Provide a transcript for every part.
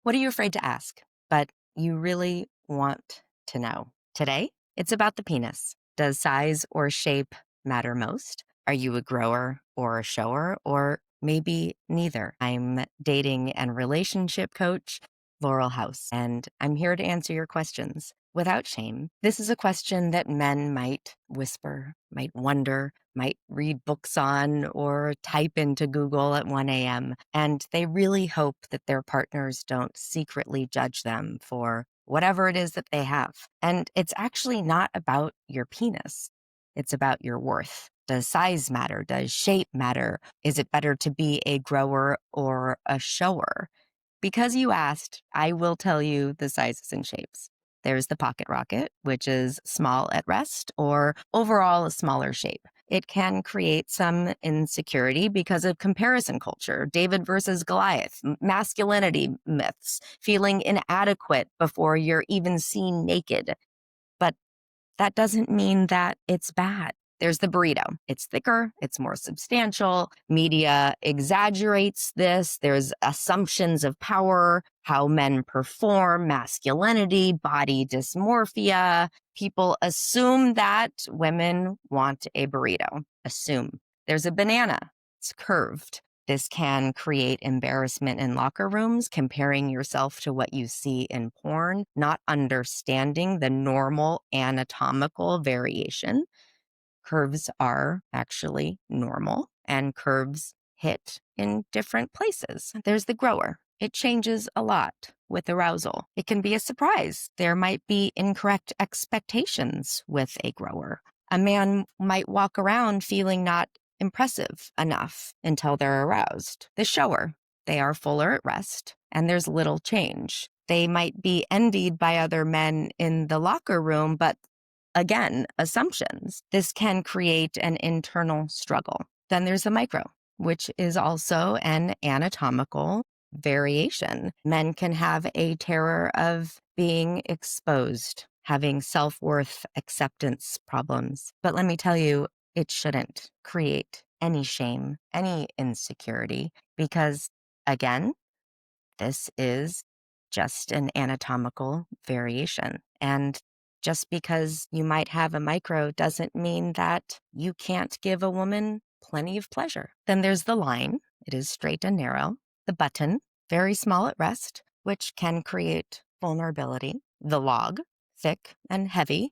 What are you afraid to ask, but you really want to know? Today, it's about the penis. Does size or shape matter most? Are you a grower or a shower, or maybe neither? I'm dating and relationship coach Laurel House, and I'm here to answer your questions without shame. This is a question that men might whisper, might wonder, might read books on, or type into Google at 1 a.m. And they really hope that their partners don't secretly judge them for whatever it is that they have. And it's actually not about your penis. It's about your worth. Does size matter? Does shape matter? Is it better to be a grower or a shower? Because you asked, I will tell you the sizes and shapes. There's the pocket rocket, which is small at rest or overall a smaller shape. It can create some insecurity because of comparison culture, David versus Goliath, masculinity myths, feeling inadequate before you're even seen naked. But that doesn't mean that it's bad. There's the burrito. It's thicker, it's more substantial. Media exaggerates this. There's assumptions of power, how men perform, masculinity, body dysmorphia. People assume that women want a burrito. Assume. There's a banana. It's curved. This can create embarrassment in locker rooms, comparing yourself to what you see in porn, not understanding the normal anatomical variation. Curves are actually normal, and curves hit in different places. There's the grower. It changes a lot with arousal. It can be a surprise. There might be incorrect expectations with a grower. A man might walk around feeling not impressive enough until they're aroused. The shower. They are fuller at rest, and there's little change. They might be envied by other men in the locker room, but again, assumptions. This can create an internal struggle. Then there's the micro, which is also an anatomical variation. Men can have a terror of being exposed, having self-worth acceptance problems. But let me tell you, it shouldn't create any shame, any insecurity, because again, this is just an anatomical variation. And just because you might have a micro doesn't mean that you can't give a woman plenty of pleasure. Then there's the line. It is straight and narrow. The button, very small at rest, which can create vulnerability. The log, thick and heavy.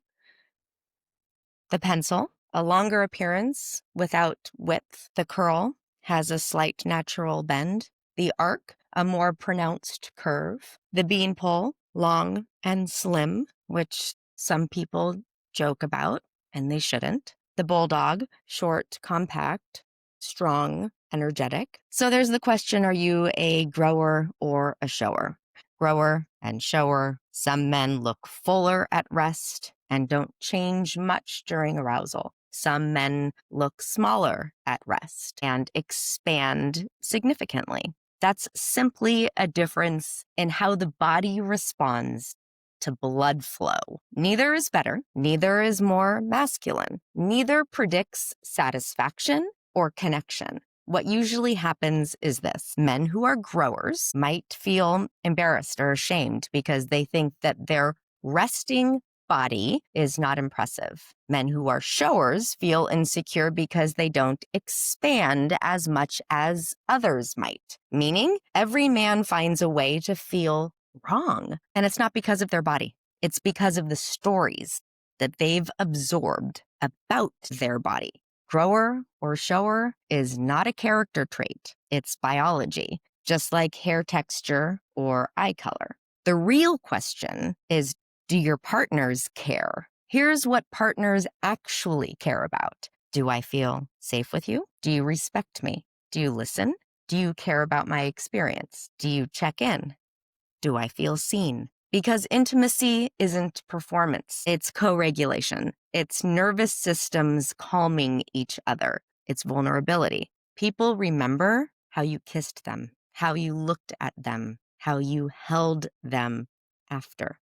The pencil, a longer appearance without width. The curl has a slight natural bend. The arc, a more pronounced curve. The beanpole, long and slim, which some people joke about, and they shouldn't. The bulldog, short, compact, strong, energetic. So there's the question, are you a grower or a shower? Grower and shower. Some men look fuller at rest and don't change much during arousal. Some men look smaller at rest and expand significantly. That's simply a difference in how the body responds to blood flow. Neither is better. Neither is more masculine. Neither predicts satisfaction or connection. What usually happens is this. Men who are growers might feel embarrassed or ashamed because they think that their resting body is not impressive. Men who are showers feel insecure because they don't expand as much as others might. Meaning, every man finds a way to feel wrong. And it's not because of their body. It's because of the stories that they've absorbed about their body. Grower or shower is not a character trait. It's biology, just like hair texture or eye color. The real question is, do your partners care? Here's what partners actually care about. Do I feel safe with you? Do you respect me? Do you listen? Do you care about my experience? Do you check in? Do I feel seen? Because intimacy isn't performance. It's co-regulation. It's nervous systems calming each other. It's vulnerability. People remember how you kissed them, how you looked at them, how you held them after,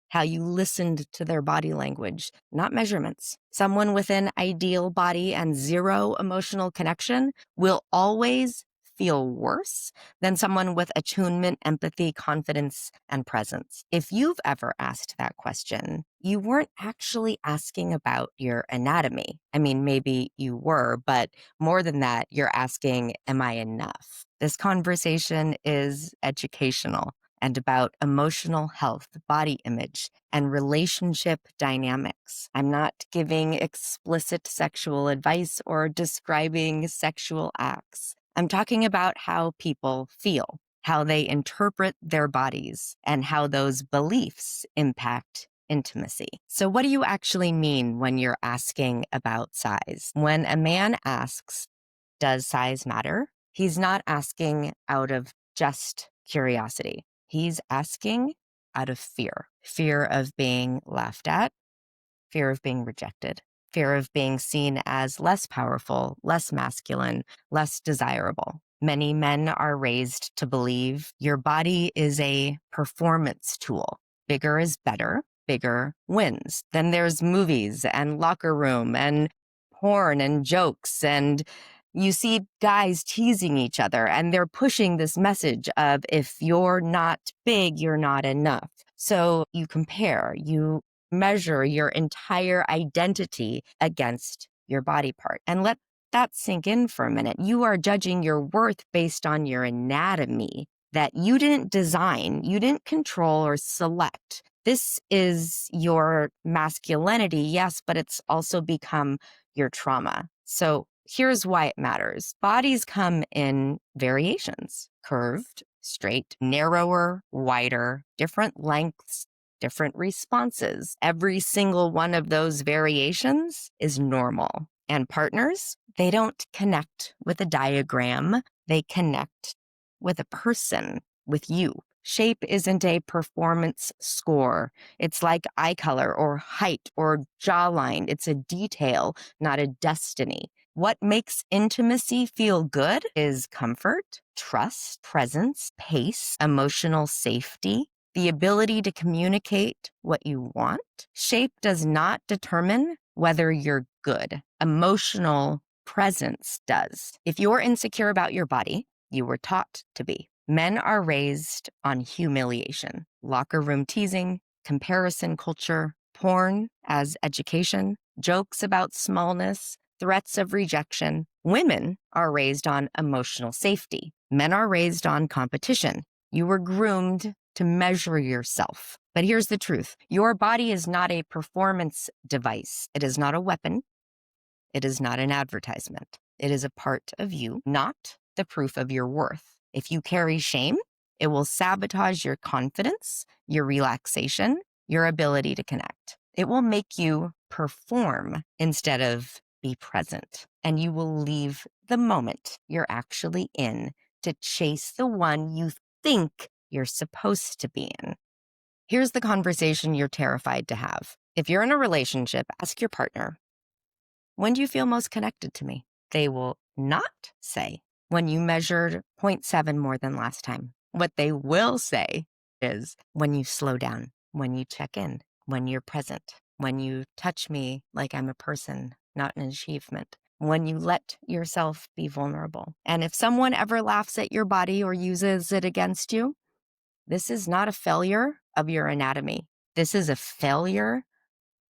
how you listened to their body language, not measurements. Someone with an ideal body and zero emotional connection will always feel worse than someone with attunement, empathy, confidence, and presence. If you've ever asked that question, you weren't actually asking about your anatomy. I mean, maybe you were, but more than that, you're asking, am I enough? This conversation is educational and about emotional health, body image, and relationship dynamics. I'm not giving explicit sexual advice or describing sexual acts. I'm talking about how people feel, how they interpret their bodies, and how those beliefs impact intimacy. So, what do you actually mean when you're asking about size? When a man asks, does size matter? He's not asking out of just curiosity. He's asking out of fear of being laughed at, fear of being rejected, fear of being seen as less powerful, less masculine, less desirable. Many men are raised to believe your body is a performance tool. Bigger is better, bigger wins. Then there's movies and locker room and porn and jokes, and you see guys teasing each other and they're pushing this message of if you're not big, you're not enough. So you compare, you measure your entire identity against your body part. And let that sink in for a minute. You are judging your worth based on your anatomy that you didn't design, you didn't control or select. This is your masculinity, yes, but it's also become your trauma. So here's why it matters. Bodies come in variations: curved, straight, narrower, wider, different lengths, different responses. Every single one of those variations is normal. And partners, they don't connect with a diagram, they connect with a person, with you. Shape isn't a performance score. It's like eye color or height or jawline. It's a detail, not a destiny. What makes intimacy feel good is comfort, trust, presence, pace, emotional safety, the ability to communicate what you want. Shape does not determine whether you're good. Emotional presence does. If you're insecure about your body, you were taught to be. Men are raised on humiliation, locker room teasing, comparison culture, porn as education, jokes about smallness, threats of rejection. Women are raised on emotional safety. Men are raised on competition. You were groomed to measure yourself. But here's the truth. Your body is not a performance device. It is not a weapon. It is not an advertisement. It is a part of you, not the proof of your worth. If you carry shame, it will sabotage your confidence, your relaxation, your ability to connect. It will make you perform instead of be present. And you will leave the moment you're actually in to chase the one you think you're supposed to be in. Here's the conversation you're terrified to have. If you're in a relationship, ask your partner, when do you feel most connected to me? They will not say, when you measured zero point 0.7 more than last time. What they will say is, when you slow down, when you check in, when you're present, when you touch me like I'm a person, not an achievement, when you let yourself be vulnerable. And if someone ever laughs at your body or uses it against you, this is not a failure of your anatomy. This is a failure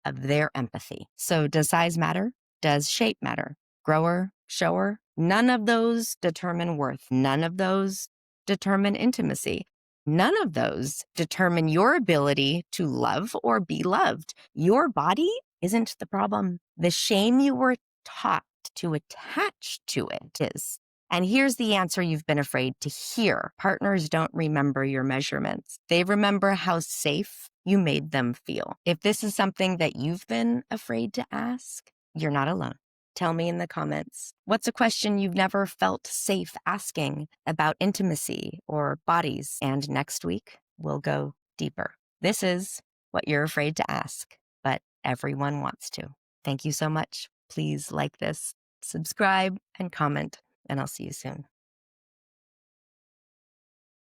of their empathy. So does size matter? Does shape matter? Grower, shower? None of those determine worth. None of those determine intimacy. None of those determine your ability to love or be loved. Your body isn't the problem. The shame you were taught to attach to it is. And here's the answer you've been afraid to hear. Partners don't remember your measurements. They remember how safe you made them feel. If this is something that you've been afraid to ask, you're not alone. Tell me in the comments. What's a question you've never felt safe asking about intimacy or bodies? And next week, we'll go deeper. This is what you're afraid to ask, but everyone wants to. Thank you so much. Please like this, subscribe, and comment, and I'll see you soon.